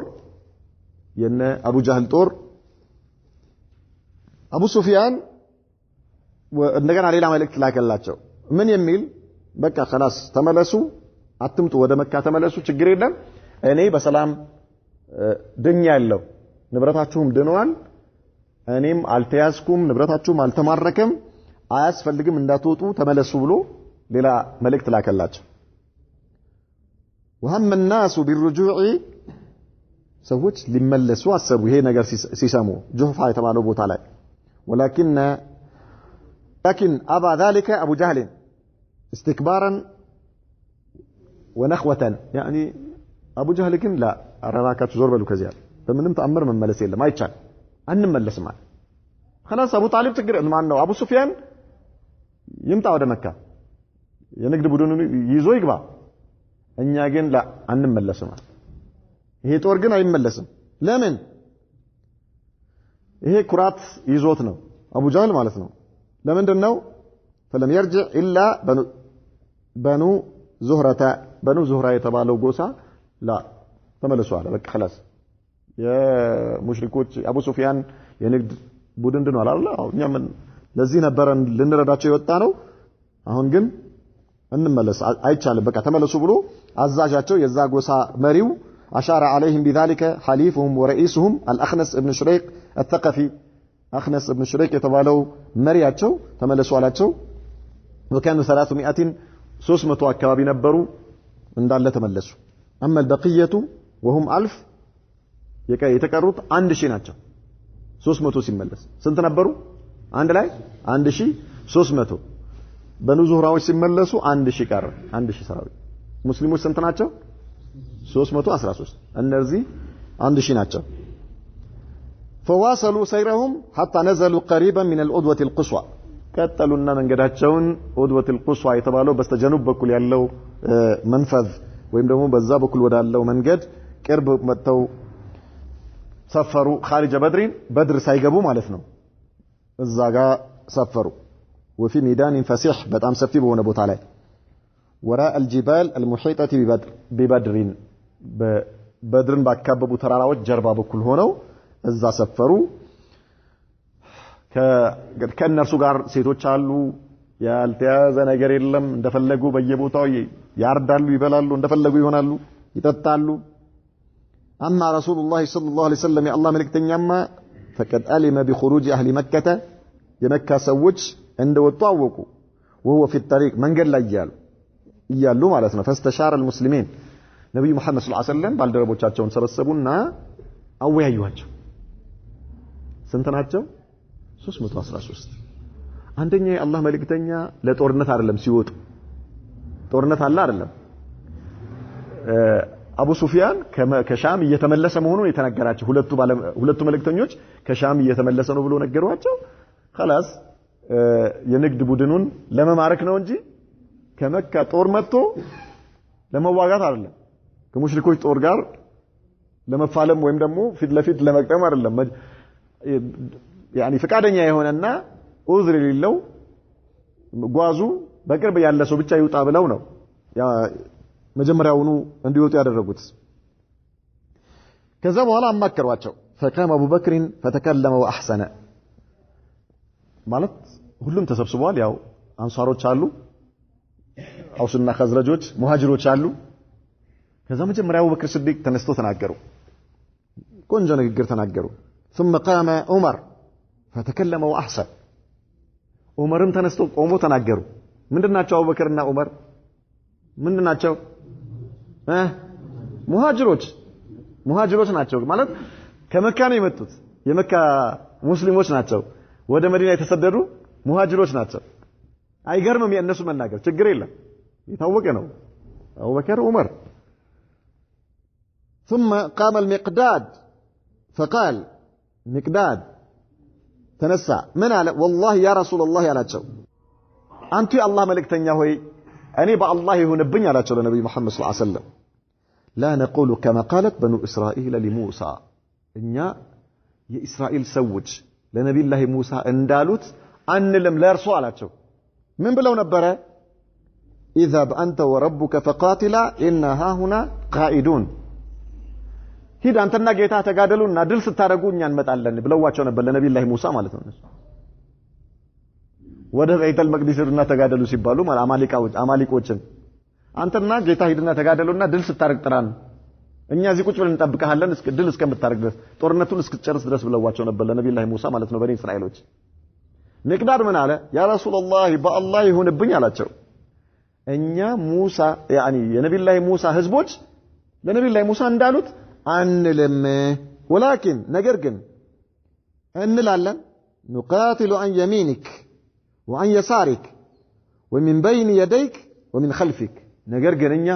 ين أبو جهل طور أبو سفيان ونقن عليه ملك لك الله من يميل مكة خلاص تملسوا أتمتوا ودا مكة تملسوا تشجرين أني بسلام دنيا الله نبرتاتهم دنوان እኔም አልተያዝኩም ንብረታችሁም አልተማረከም አያስፈልግም እንዳትወጡ ተመለሱ ብሎ ሌላ መልእክት ላከላቸው وهم الناس بالرجوع ሰዎች ሊመለሱ አሰቡ ይሄ ነገር ሲሰሙ ጁህፋ የተባለው ቦታ ላይ لكن ابى ذلك ابو جهل استكبارا ونخوة يعني ابو جهل ግን لا አራራካችሁ ዞር በሉ ከዚያ በምንም ተአምር መመለስ የለም አይቻል አንመለስም ማለት خلاص ابو طالب ትግር ማን ነው አቡ ሱፊያን ይምጣ ወደ መካ የንግድ ቡድኑን ይዞ ይግባ እኛ ግን ላ አንመለስም ማለት ይሄ ጦር ግን አይመለስም ለምን ይሄ ኩራት ይዞት ነው አቡ ጃህል ማለት ነው ለምንድነው فلم يرجع الا بنو زهرة የተባለው ጎሳ ላ ተመለሱ አለ በቃ خلاص የሙሽሪኮች አቡ ሱፊያን የንግድ ቡድን ነው አይደል? እኛ ምን ለዚህ ነበረን ልንረዳቸው የወጣ ነው። አሁን ግን እንመለስ አይቻልም በቃ ተመለሱ ብሎ አዛዣቸው የዛ ጎሳ መሪው أشار عليهم بذلك حليفهم ورئيسهم الأخنس ابن شريق الثقفي أخنس ابن شريق يتبالو مرياتشو تملسوا علاتشو وكانوا 300 أكواب نبروا من دال تملسوا أما البقية وهم 1000 يتكرروا عند شي ناتشو 300 سيملس سنت نبروا عند لاي عند شي 300 بنو زهراوي سيملسوا عند شي قر عند شي سراوي مسلمون سنت ناتشو 313 እነዚህ 1000 ናቸው فواصلوا سيرهم حتى نزلوا قريبا من العدوة القصوى ቀጠሉና መንገዳቸውን عدوة القصوى የተባለው በስተጀኑብ በኩል ያለው መንፈዝ ወይም ደግሞ በዛ በኩል ወዳለው መንገድ ቅርብ መተው ሰፈሩ خارج بدر ሳይገቡ ማለት ነው እዛ ጋር ሰፈሩ وفي ميدان فسيح በጣም ሰፊ በሆነ ቦታ ላይ وراء الجبال المحيطة ببدر بدرن ባካበቡ ተራራዎች ጀርባ በኩል ሆነው እዛ ሰፈሩ ከነርሱ ጋር ሴቶች አሉ ያልተያዘ ነገር የለም እንደፈለጉ በየቦታው ያርዳሉ ይበላሉ እንደፈለጉ ይሆናሉ ይጠጣሉ اما رسول الله صلى الله عليه وسلم يا الله መልእክተኛማ فقد علم بخروج اهل مكه የመካ ሰዎች እንደወጡ አወቁ وهو في الطريق መንገድ ላይ ይያሉ ማለት ነው فاستشار المسلمين ነብዩ መሐመድ ሰለላሁ ዐለይሂ ወሰለም ባልደረቦቻቸውን ሰበሰቡና አወያዩዋቸው ስንት ናቸው 313 አንደኛ የአላህ መልእክተኛ ለጦርነት አይደለም ሲወጡ ጦርነት አለ አይደለም አቡ ሱፊያን ከሻም እየተመለሰ መሆኑን የተነገራቸው ሁለቱ መልእክተኞች ከሻም እየተመለሰ ነው ብሎ ነገሯቸው خلاص የንግድ ቡድኑን ለመማረክ ነው እንጂ ከመካ ጦር መጥቶ ለመዋጋት አይደለም ከሙሽሪኮች ጦር ጋር ለመፋለም ወይም ደግሞ ፊት ለፊት ለመቅጠም አይደለም يعني ፍቃደኛ የሆነና ኡዝር የሌለው ጓዙ በቅርብ ያለ ሰው ብቻ ይውጣ ብለው ነው መጀመሪያውኑ እንዲወጡ ያደረጉት ከዛ በኋላ አማከሯቸው فقام ابو بكر فتكلم واحسن ማለት ሁሉም ተሰብስበዋል ያው አንሷሮች አሉ አውስና خزرጆች ሙሃጅሮች አሉ ከዛ መጀመሪያ አቡ በክር ስዲቅ ተነስተው ተናገሩ ቆንጆ ንግግር ተናገሩ ثم قام عمر فتكلم واحسن ዑመርም ተነስተው ቆሞ ተናገሩ ምንድናቸው አቡ በክርና ዑመር ምንድናቸው ሙሃጅሮች ናቸው ማለት ከመካ ነው የመጡት የመካ ሙስሊሞች ናቸው ወደ መዲና የተሰደዱ ሙሃጅሮች ናቸው አይገርምም የነሱ መናገር ችግር የለም የታወቀ ነው አቡ በክር ዑመር ثم قام المقداد فقال مقداد تنسى من على والله يا رسول الله ያላቸው አንተ የአላህ መልእክተኛ ሆይ እኔ በአላህ ይሁንብኝ ያላቸው ለነብዩ መሐመድ ሰለላሁ ዐለይሂ ወሰለም لا نقول كما قالت بنو اسرائيل لموسى እኛ የእስራኤል ሰዎች ለነብዩ الله موسى እንዳሉት አንልም ለእርሱ አላቸው ምን ብለው ነበረ اذهب انت وربك فقاتلا انها هنا قائدون ሂድ አንተና ጌታ ተጋደሉና ድል ስታረጉ እኛ እንመጣለን ብለዋቸው ነበር ለነብዩ الله موسى ማለት ነው ወደ ቤተል መቅዲስ ሄዱና ተጋደሉ ሲባሉ አማሊቆችን አንተና ጌታ ሂድና ተጋደሉና ድል ስታረግ ጥራን እኛ እዚህ ቁጭ ብለን እንጠብቀሃለን እስከ ድል እስከምታረግ ድረስ ጦርነቱን እስክጨርስ ድረስ ብለዋቸው ነበር ለነብዩ الله موسى ማለት ነው በኔ እስራኤሎች ንቅዳር ምን አለ ያ ረሱላህ በአላህ ይሁንብኝ አላቸው እኛ ሙሳ يعني የነብዩ الله موسى ህዝቦች ለነብዩ الله موسى እንዳሉት አንልም ولكن ነገር ግን እንላለን نقاتل عن يمينك وعن يسارك ومن بين يديك ومن خلفك ነገር ግን እኛ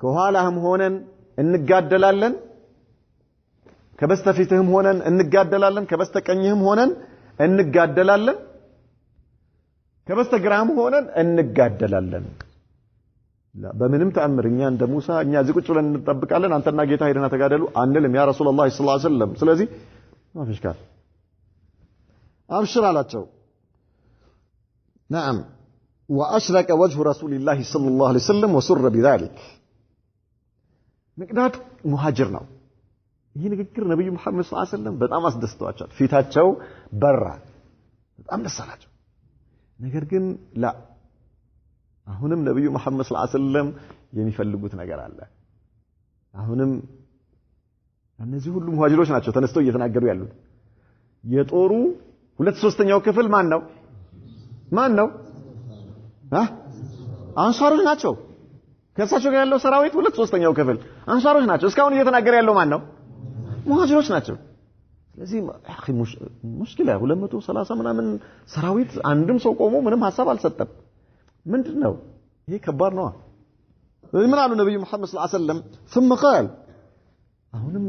ከኋላህም ሆነን እንጋደላለን ከበስተፊትህም ሆነን እንጋደላለን ከበስተቀኝህም ሆነን እንጋደላለን ከበስተግራህም ሆነን እንጋደላለን በምንም ተአምር እኛ እንደ ሙሳ እኛ እዚህ ቁጭ ብለን እንጠብቃለን አንተና ጌታ ሄደና ተጋደሉ አንልም ያ ረሱላህ ሰለላሁ ዐለይሂ ወሰለም ስለዚህ ማፍሽካል አብሽር አላቸው نعم واشرق وجه رسول الله صلى الله عليه وسلم وسر بذلك مقداد مهاجر ነው ይሄ ንግግር ነብዩ መሐመድ ሰለላሁ ዐለይሂ ወሰለም በጣም አስደስቷቸዋል። ፊታቸው በራ፣ በጣም ደስ አላቸው። ነገር ግን አሁንም ነብዩ መሐመድ ሰለላሁ ዐለይሂ ወሰለም የሚፈልጉት ነገር አለ። አሁንም እነዚህ ሁሉ ሙሃጅሮች ናቸው ተነስተው እየተናገሩ ያሉት። የጦሩ 2/3 ክፍል ማን ነው? አንሷሮች ናቸው። ከእሳቸው ጋር ያለው ሰራዊት 2/3 ክፍል አንሷሮች ናቸው። እስካሁን እየተናገረ ያለው ማን ነው? ሙሃጅሮች ናቸው። ስለዚህ አኺ ሙሽኪላ 230 ምናምን ሰራዊት አንድም ሰው ቆሞ ምንም ሐሳብ አልሰጠም። ምንድነው ይሄ? ከባድ ነው። ምን አሉ ነብዩ መሐመድ ሰለላሁ ዐለይሂ ወሰለም? ثم قال አሁንም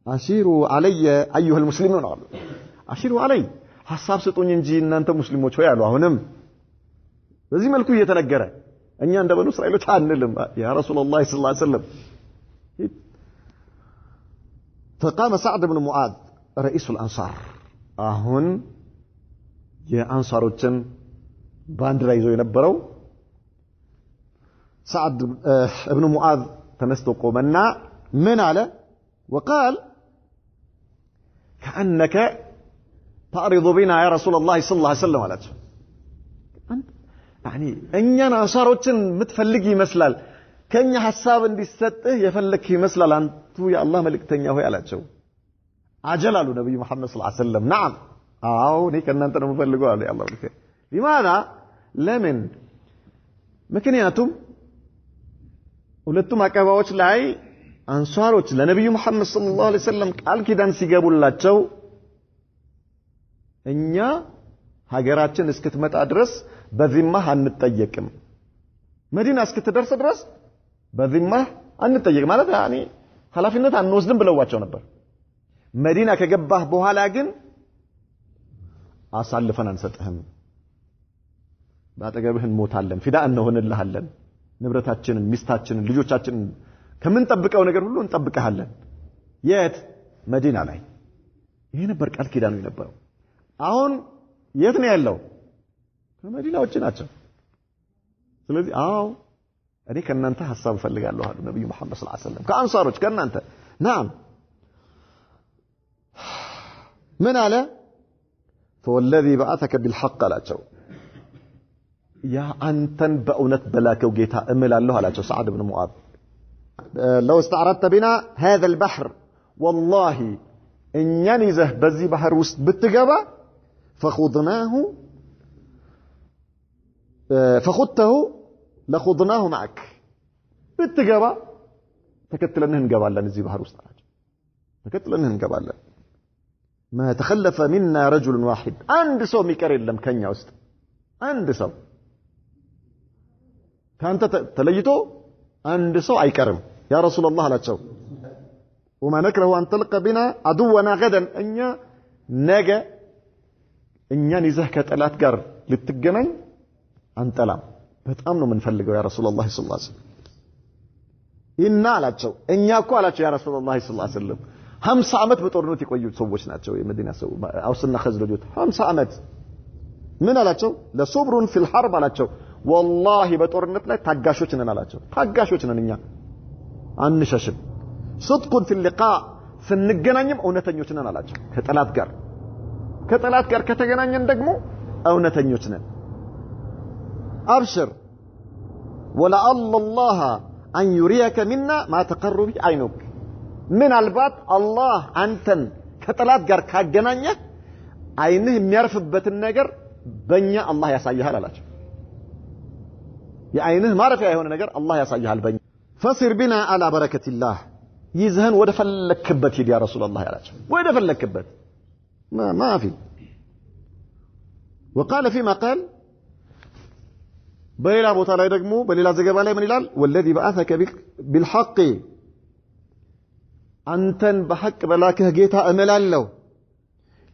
አሺሩ አለየ አዩሃ المسلمون አሉ። አሺሩ አለይ ሐሳብ ስጡኝ እንጂ እናንተ ሙስሊሞች ሆይ አሉ። አሁንም በዚህ መልኩ እየተነገረ እኛ እንደ በኑ እስራኤሎች አንልም ያ ረሱላህ ሰለላሁ ዐለይሂ ወሰለም። فقام سعد بن معاذ رئيس الأنصار አሁን የአንሳሮችን ባንዲራ ይዞ የነበረው سعد ابن معاذ ተነስቶ ቆመና ምን አለ? وقال كأنك تعرض بنا يا رسول الله صلى الله عليه وسلم አላቸው። يعني እኛን አንሳሮችን ምትፈልግ ይመስላል፣ ከኛ ሐሳብ እንዲሰጥህ የፈለክ ይመስላል አንቱ የአላህ መልእክተኛ ሆይ አላቸው። አጀል አሉ ነብዩ መሐመድ ሰለላሁ ዐለይሂ ወሰለም። نعم አዎ እኔ ከእናንተ ነው የምፈልገው አለ የአላህ መልእክተኛ። لماذا ለምን? ምክንያቱም ሁለቱም አቀባዎች ላይ አንሷሮች ለነብዩ መሐመድ ሰለላሁ ዐለይሂ ወሰለም ቃል ኪዳን ሲገቡላቸው እኛ ሀገራችን እስክትመጣ ድረስ በዚማህ አንጠየቅም፣ መዲና እስክትደርስ ድረስ በዚማህ አንጠየቅም ማለት ያኒ ኃላፊነት አንወስድም ብለዋቸው ነበር። መዲና ከገባህ በኋላ ግን አሳልፈን አንሰጥህም፣ ባጠገብህ እንሞታለን፣ ፊዳ እንሆንልሃለን፣ ንብረታችንን፣ ሚስታችንን፣ ልጆቻችንን ከምንጠብቀው ነገር ሁሉ እንጠብቀሃለን። የት? መዲና ላይ። ይሄ ነበር ቃል ኪዳኑ የነበረው። አሁን የት ነው ያለው? ከመዲና ውጭ ናቸው። ስለዚህ እኔ ከእናንተ ሐሳብ ፈልጋለሁ አሉ ነብዩ መሐመድ ሰለላሁ ዐለይሂ ወሰለም። ከአንሳሮች ከእናንተ نعم ምን አለ? فوالذي بعثك بالحق አላቸው። ያ አንተን በእውነት በላከው ጌታ እምላለሁ አላቸው سعد بن معاذ لو استعرضت بنا هذا البحر والله እኛን ይዘህ በዚህ ባህር ውስጥ ብትገባ فخذته لخضناه معك ብትገባ ተከትለንህ እንገባለን እዚህ ባህር ውስጥ አላቸው። ተከትለንህ እንገባለን። ما تخلف منا رجل واحد አንድ ሰው የሚቀር የለም ከኛ ውስጥ አንድ ሰው ካንተ ተለይቶ አንድ ሰው አይቀርም ያ ረሱላህ አላቸው። وما نكره أن تلقى بنا عدونا غدا እኛ ነገ እኛን ይዘህ ከጠላት ጋር ልትገናኝ አንጠላም፣ በጣም ነው የምንፈልገው ያ ረሱላህ ሰለላሁ ዐለይሂ ወሰለም። ኢና አላቸው እኛ እኮ አላቸው ያ ረሱላህ ሰለላሁ ዐለይሂ ወሰለም 50 ዓመት በጦርነት የቆዩ ሰዎች ናቸው የመዲና ሰው አውስና ኸዝረጆች 50 ዓመት። ምን አላቸው? ለሶብሩን ፊል ሐርብ አላቸው። ወላሂ በጦርነት ላይ ታጋሾች ነን አላቸው። ታጋሾች ነን እኛ አንሸሽም። صدقን ፊል ሊቃ ስንገናኝም እውነተኞች ነን አላቸው። ከጠላት ጋር ከተገናኘን ደግሞ እውነተኞች ነን። አብሽር ወለዐለ الله أن يريك منا ما تقر به عينك ምናልባት አላህ አንተን ከጠላት ጋር ካገናኘህ አይንህ የሚያርፍበትን ነገር በእኛ አላህ ያሳይሃል አላቸው። የአይንህ ማረፊያ የሆነ ነገር አላህ ያሳይሃል በእኛ። فسر بنا على بركة الله ይዘህን ወደ ፈለክበት ሂድ ያ ረሱላህ አላቸው። ወደ ፈለክበት ما في. وقال فيما قال በሌላ ቦታ ላይ ደግሞ በሌላ ዘገባ ላይ ምን ይላል? والذي بعثك بالحق አንተን በሐቅ በላከህ ጌታ እምላለሁ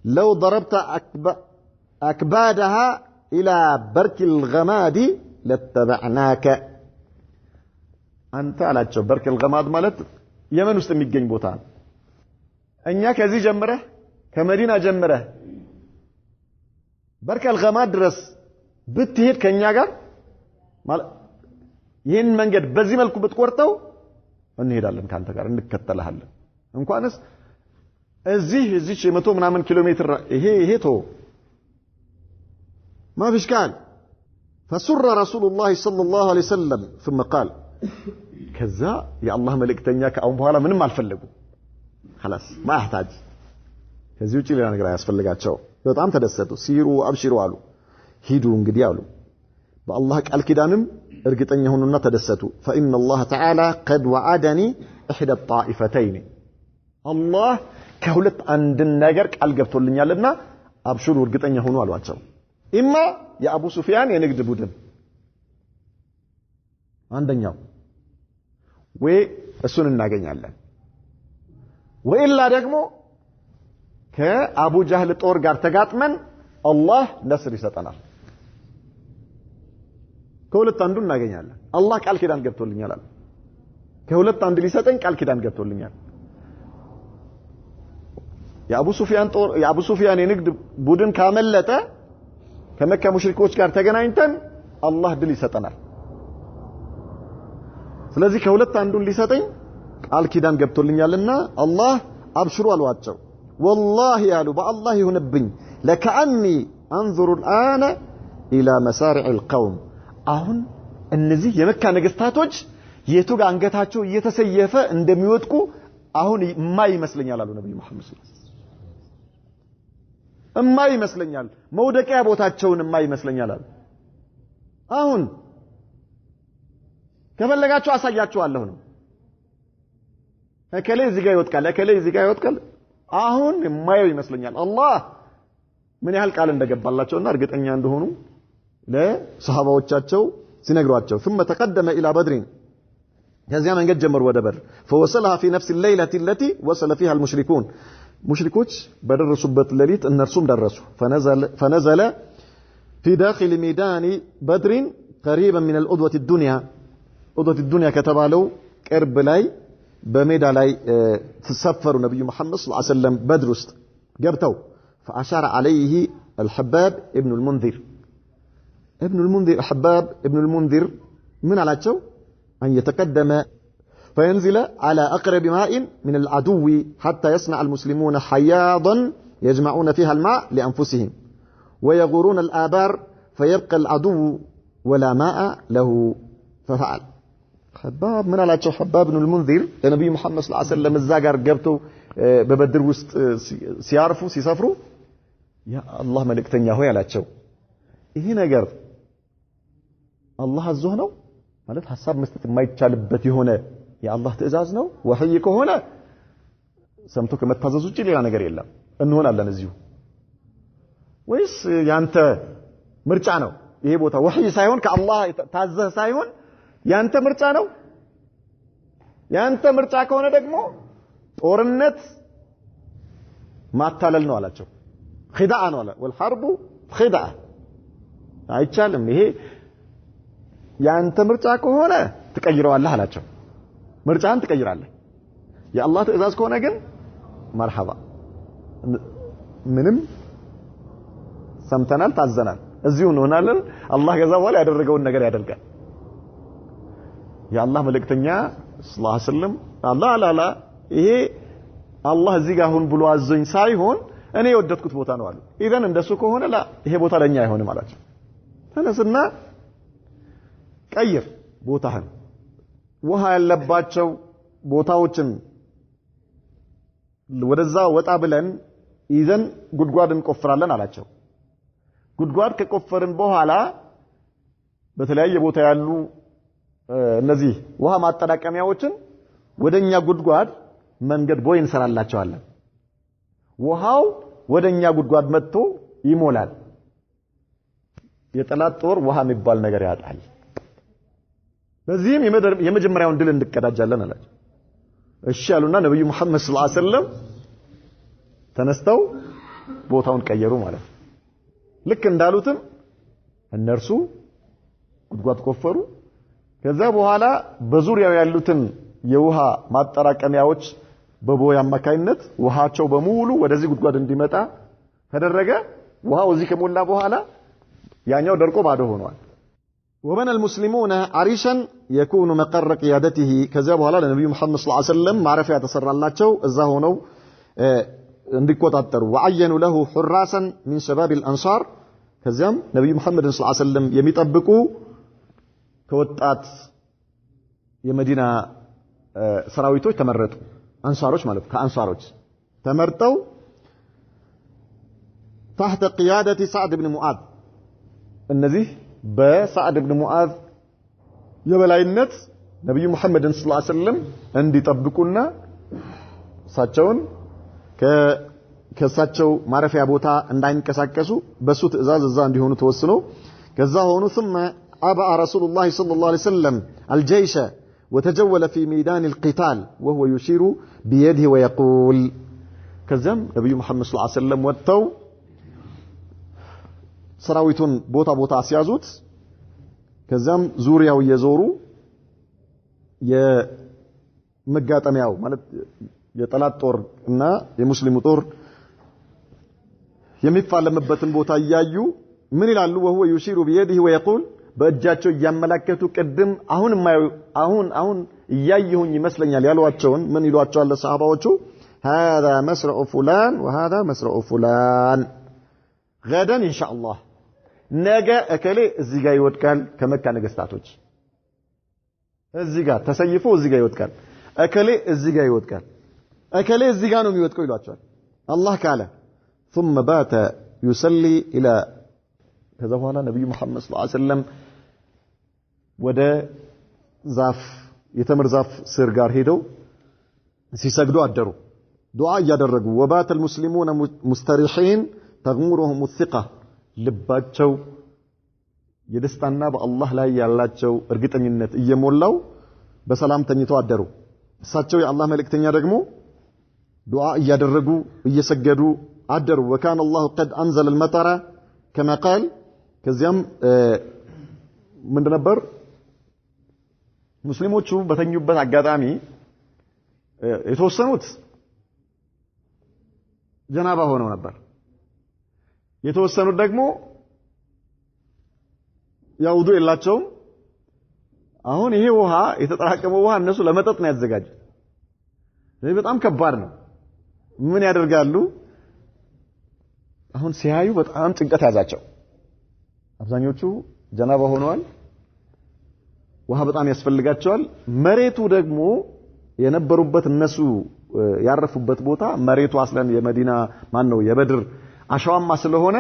لو ضربت أكبادها إلى برك الغماد لاتبعناك አንተ አላቸው። برك الغماد ማለት የመን ውስጥ የሚገኝ ቦታ ነው። እኛ ከዚህ ጀምረህ ከመዲና ጀምረህ برك الغماد ድረስ ብትሄድ ከኛ ጋር ማለት ይህን መንገድ በዚህ መልኩ ብትቆርጠው እንሄዳለን ካንተ ጋር እንከተልሃለን እንኳንስ እዚህ 100 ምናምን ኪሎ ሜትር ይሄ ቶ ما فيش كان فسر رسول الله صلى الله عليه وسلم ثم قال كذا يا الله ملكتኛ ከአሁን በኋላ ምንም አልፈለጉ خلاص ما احتاج ከዚህ ውጪ ሌላ ነገር አያስፈልጋቸው በጣም ተደሰቱ ሲሩ አብሽሩ አሉ ሂዱ እንግዲህ አሉ በአላህ ቃል ኪዳንም እርግጠኛ ሆኑና ተደሰቱ فإن الله تعالى قد وعدني إحدى الطائفتين الله ከሁለት አንድ ነገር ቃል ገብቶልኛልና አብሽሩ እርግጠኛ ሆኑ አሏቸው ኢማ የአቡ ሱፊያን የንግድ ቡድን አንደኛው ወይ እሱን እናገኛለን ወኢላ ደግሞ ከአቡ ጃህል ጦር ጋር ተጋጥመን አላህ ነስር ይሰጠናል ከሁለት አንዱ እናገኛለን አላህ ቃል ኪዳን ገብቶልኛል አለ ከሁለት አንድ ሊሰጠኝ ቃል ኪዳን ገብቶልኛል የአቡ ሱፊያን የንግድ ቡድን ካመለጠ ከመካ ሙሽሪኮች ጋር ተገናኝተን አላህ ድል ይሰጠናል ስለዚህ ከሁለት አንዱን ሊሰጠኝ ቃል ኪዳን ገብቶልኛልና አላህ አብሽሩ አሏቸው والله ያሉ በአላህ ይሁንብኝ ለከአኒ انظر الان الى مسارع القوم አሁን እነዚህ የመካ ነገስታቶች የቱ ጋር አንገታቸው እየተሰየፈ እንደሚወድቁ አሁን የማይመስለኛል አሉ ነብዩ መሐመድ ሰለላሁ ዐለይሂ ወሰለም የማይመስለኛል መውደቂያ ቦታቸውን የማይመስለኛል አሉ አሁን ከፈለጋችሁ አሳያችኋለሁ ነው እከሌ እዚህ ጋር ይወድቃል አሁን የማየው ይመስለኛል አላህ ምን ያህል ቃል እንደገባላቸውና እርግጠኛ እንደሆኑ ለሰሃባዎቻቸው ሲነግሯቸው ثم تقدم الى بدر ከዚያ መንገድ ጀመሩ ወደ በድር فوصلها في نفس الليله التي وصل فيها المشركون ሙሽሪኮች በደረሱበት ሌሊት እነርሱም ደረሱ فنزل في داخل ميدان بدر قريبا من الأدوة الدنيا ከተባለው ቅርብ ላይ በሜዳ ላይ ተሰፈሩ ነብዩ መሐመድ ሰለላሁ ዐለይሂ ወሰለም በድር ውስጥ ገብተው فأشار عليه الحباب ابن المنذر حباب ابن المنذر من አላቸው أن يتقدم فينزل على أقرب ماء من العدو حتى يصنع المسلمون حياضا يجمعون فيها الماء لأنفسهم ويغورون الآبار فيبقى العدو ولا ماء له ففعل حباب من على حباب بن المنذر النبي محمد صلى الله عليه وسلم الزاجر جابته ببدر وسط سيعرفوا سيسافروا يا الله ملكتنيا هو ያላቸው ይሄ ነገር አላህ አዞህ ነው ማለት ሐሳብ መስጠት የማይቻልበት የሆነ የአላህ ትእዛዝ ነው ወህይ ከሆነ ሰምቶ ከመታዘዝ ውጪ ሌላ ነገር የለም እንሆናለን እዚሁ ወይስ ያንተ ምርጫ ነው ይሄ ቦታ ወህይ ሳይሆን ከአላህ ታዘህ ሳይሆን ያንተ ምርጫ ነው ያንተ ምርጫ ከሆነ ደግሞ ጦርነት ማታለል ነው አላቸው ኺዳአ ነው አለ والحرب خدعه አይቻልም ይሄ ያንተ ምርጫ ከሆነ ትቀይረዋለህ አላቸው ምርጫን ትቀይራለህ የአላህ ትእዛዝ ከሆነ ግን መርሐባ ምንም ሰምተናል ታዘናል እዚሁ እንሆናለን አላህ ከዛ በኋላ ያደረገውን ነገር ያደርጋል የአላህ መልእክተኛ ሰለላሁ ዐለይሂ ወሰለም አላህ ይሄ አላህ እዚህ ጋር ሁን ብሎ አዘኝ ሳይሆን እኔ የወደድኩት ቦታ ነው አሉ ኢዘን እንደሱ ከሆነ ይሄ ቦታ ለኛ አይሆንም አላቸው ተነስና ቀይር ቦታህን ውሃ ያለባቸው ቦታዎችን ወደዛ ወጣ ብለን ይዘን ጉድጓድ እንቆፍራለን አላቸው ጉድጓድ ከቆፈርን በኋላ በተለያየ ቦታ ያሉ እነዚህ ውሃ ማጠራቀሚያዎችን ወደኛ ጉድጓድ መንገድ ቦይ እንሰራላቸዋለን ውሃው ወደኛ ጉድጓድ መጥቶ ይሞላል የጠላት ጦር ውሃ የሚባል ነገር ያጣል በዚህም የመጀመሪያውን ድል እንቀዳጃለን አላቸው እሺ ያሉና ነብዩ መሐመድ ሰለላሁ ዐለይሂ ወሰለም ተነስተው ቦታውን ቀየሩ ማለት ልክ እንዳሉትም እነርሱ ጉድጓድ ቆፈሩ ከዛ በኋላ በዙሪያው ያሉትን የውሃ ማጠራቀሚያዎች በቦይ አማካይነት ውሃቸው በሙሉ ወደዚህ ጉድጓድ እንዲመጣ ተደረገ ውሃው እዚህ ከሞላ በኋላ ያኛው ደርቆ ባዶ ሆኗል وبنى المسلمون عريشا يكون مقر قيادته كذا በኋላ ለነብዩ መሐመድ ሰለላሁ ዐለይሂ ወሰለም ማረፊያ ተሰራላቸው እዛ ሆነው እንዲቆጣጠሩ وعينوا له حراسا من شباب الانصار ከዚያም ነብዩ መሐመድ ሰለላሁ ዐለይሂ ወሰለም የሚጠብቁ ከወጣት የመዲና ሰራዊቶች ተመረጡ አንሳሮች ማለት ከአንሳሮች ተመርጠው تحت قيادة سعد بن معاذ እነዚህ በሳዕድ ኢብኑ ሙዓዝ የበላይነት ነብዩ መሐመድን ሰለላሁ ዐለይሂ ወሰለም እንዲጠብቁና እሳቸውን ከሳቸው ማረፊያ ቦታ እንዳይንቀሳቀሱ በሱ ትእዛዝ እዛ እንዲሆኑ ተወስኖ ከዛ ሆኑ ثم أبى رسول الله صلى الله عليه وسلم الجيش وتجول في ميدان القتال وهو يشير بيده ويقول كذا نبي محمد صلى الله عليه وسلم ወጥተው ሰራዊቱን ቦታ ሲያዙት ከዛም ዙሪያው እየዞሩ የመጋጠሚያው ማለት የጠላት ጦር እና የሙስሊሙ ጦር የሚፋለምበትን ቦታ እያዩ ምን ይላሉ وهو يشير بيده ويقول በእጃቸው እያመላከቱ ቅድም አሁን እያየሁኝ ይመስለኛል ያሏቸውን ምን ይሏቸዋል ለሰሃባዎቹ هذا مسرع فلان وهذا مسرع فلان غدا ان شاء الله ነገ እከሌ እዚህ ጋር ይወድቃል ከመካ ነገስታቶች እዚህ ጋር ተሰይፎ እዚህ ጋር ይወድቃል እከሌ እዚህ ጋር ይወድቃል እከሌ እዚህ ጋር ነው የሚወድቀው ይሏቸዋል አላህ ካለ ثم بات يصلي الى ከዛ በኋላ ነብዩ መሐመድ ሰለላሁ ዐለይሂ ወሰለም ወደ ዛፍ የተምር ዛፍ ስር ጋር ሄደው ሲሰግዱ አደሩ ዱዓ ያደረጉ وبات المسلمون مستريحين تغمرهم الثقة ልባቸው የደስታና በአላህ ላይ ያላቸው እርግጠኝነት እየሞላው በሰላም ተኝተው አደሩ እሳቸው የአላህ መልእክተኛ ደግሞ ዱዓ ያደረጉ እየሰገዱ አደሩ وكان الله قد انزل المطر كما قال ከዚያም ምን ነበር ሙስሊሞቹ በተኙበት አጋጣሚ የተወሰኑት ጀናባ ሆነው ነበር የተወሰኑት ደግሞ ያውዱ የላቸውም አሁን ይሄ ውሃ የተጠራቀመው ውሃ እነሱ ለመጠጥ ነው ያዘጋጁት ይሄ በጣም ከባድ ነው ምን ያደርጋሉ አሁን ሲያዩ በጣም ጭንቀት ያዛቸው አብዛኞቹ ጀናባ ሆነዋል ውሃ በጣም ያስፈልጋቸዋል መሬቱ ደግሞ የነበሩበት እነሱ ያረፉበት ቦታ መሬቱ አስለን የመዲና ማን ነው የበድር አሸዋማ ስለሆነ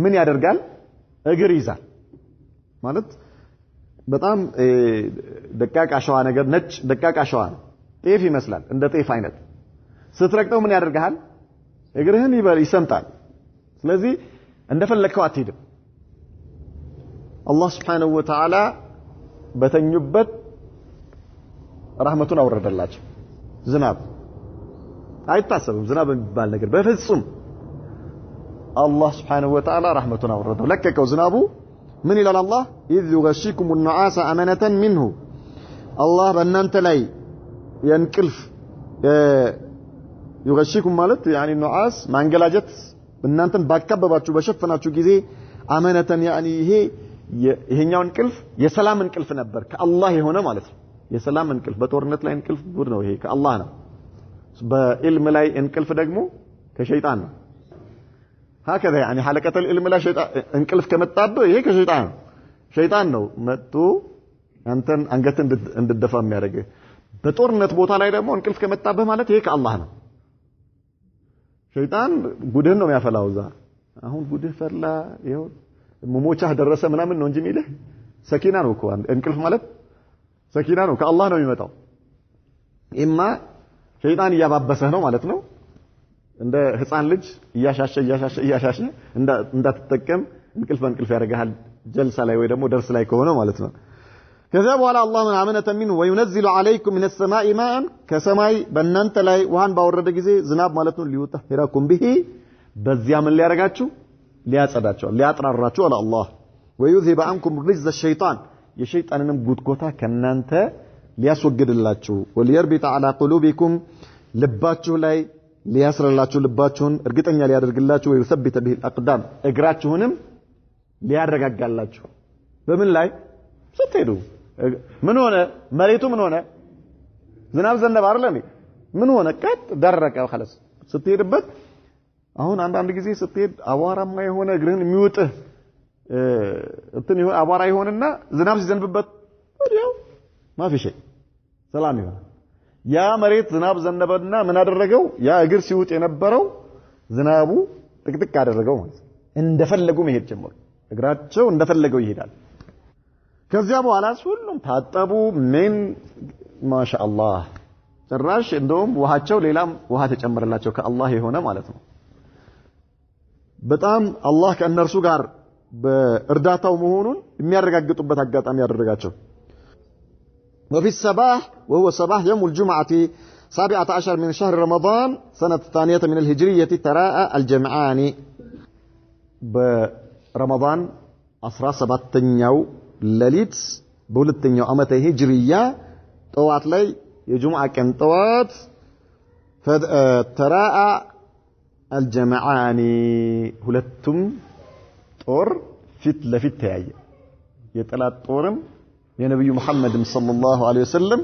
ምን ያደርጋል እግር ይዛል ማለት በጣም ደቃቅ አሸዋ ነገር ነጭ ደቃቅ አሸዋ ነው ጤፍ ይመስላል እንደ ጤፍ አይነት ስትረግጠው ምን ያደርጋል እግርህን ይሰምጣል ስለዚህ እንደፈለከው አትሄድም አላህ Subhanahu Wa Ta'ala በተኙበት ረህመቱን አወረደላቸው ዝናብ አይታሰብም ዝናብ የሚባል ነገር በፍጹም الله سبحانه وتعالى رحمة ورده لكك وزنابه من إلى الله إذ يغشيكم النعاس أمنة منه الله بأننت لي ينكلف يغشيكم مالت يعني النعاس ما انقلاجت بأننت باكبباتشو بشفناتشو كذي أمنة يعني هي نيو انكلف يسلام انكلف نبر كالله هنا مالت يسلام انكلف بتورنت لا انكلف بورنو هي كالله نا بإلم لا انكلف دقمو كشيطان هكذا يعني حلقة العلم لا شيطان انكلف كمتابه هيك شيطان ነው መጥቶ አንተን አንገትን እንድደፋ የሚያደርግ በጦርነት ቦታ ላይ ደግሞ እንቅልፍ ከመጣበህ ማለት ይሄ ከአላህ ነው ሸይጣን ጉድህን ነው የሚያፈላው እዛ አሁን ጉድህ ፈላ ይሄው መሞቻህ ደረሰ ምናምን ነው እንጂ የሚልህ ሰኪና ነው እኮ እንቅልፍ ማለት ሰኪና ነው ከአላህ ነው የሚመጣው ኢማ ሸይጣን እያባበሰህ ነው ማለት ነው እንደ ህፃን ልጅ እያሻሸ እንዳትጠቀም እንቅልፍ ያደርጋል ጀልሳ ላይ ወይ ደግሞ ደርስ ላይ ከሆነ ማለት ነው ከዛ በኋላ አላህ ምን አመነተ ሚን ወይነዝሉ አለይኩም ሚነስ ሰማኢ ማአን ከሰማይ በእናንተ ላይ ውሃን ባወረደ ጊዜ ዝናብ ማለት ነው ሊወጣሂራኩም ቢሂ በዚያ ምን ሊያረጋችሁ ሊያጸዳችሁ ሊያጥራራችሁ አለ አላህ ወይذهب عنكم رجز الشيطان የሸይጣንንም ጉትጎታ ከናንተ ሊያስወግድላችሁ ወሊየርቢጥ على قلوبكم ልባችሁ ላይ ሊያስረላችሁ ልባችሁን እርግጠኛ ሊያደርግላችሁ ወይثبت به الاقدام እግራችሁንም ሊያረጋጋላችሁ በምን ላይ ስትሄዱ ምን ሆነ መሬቱ ምን ሆነ ዝናብ ዘነበ አይደለም ምን ሆነ ቀጥ ደረቀ خلاص ስትሄድበት አሁን አንዳንድ ጊዜ ስትሄድ አቧራማ የሆነ እግርህን የሚውጥህ እንትን ይሆን አቧራ ይሆንና ዝናብ ሲዘንብበት ወዲያው ማፊሽ ሰላም ይሆናል ያ መሬት ዝናብ ዘነበና ምን አደረገው ያ እግር ሲውጥ የነበረው ዝናቡ ጥቅጥቅ አደረገው ማለት እንደፈለጉ መሄድ ጀመሩ እግራቸው እንደፈለገው ይሄዳል ከዚያ በኋላ ሁሉም ታጠቡ ምን ማሻአላህ ጭራሽ እንደውም ውሃቸው ሌላም ውሃ ተጨመረላቸው ከአላህ የሆነ ማለት ነው በጣም አላህ ከእነርሱ ጋር በእርዳታው መሆኑን የሚያረጋግጡበት አጋጣሚ ያደረጋቸው وفي الصباح وهو صباح يوم الجمعة 17 من شهر رمضان سنة الثانية من الهجرية تراءى الجمعان برمضان 17ኛው ሌሊት በሁለተኛው ዓመተ ሂጅሪያ ጠዋት ላይ የጁምዓ ቀን ጠዋት تراءى الجمعان ሁለቱም ጦር ፊት ለፊት ተያየ የጠላት ጦርም የነብዩ መሐመድ ሰለላሁ ዐለይሂ ወሰለም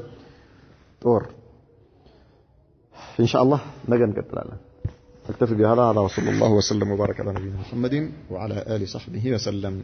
ጦር ኢንሻአላህ ነገ እንቀጥላለን اكتفي بهذا وصلى الله وسلم وبارك على نبينا محمد وعلى اله وصحبه وسلم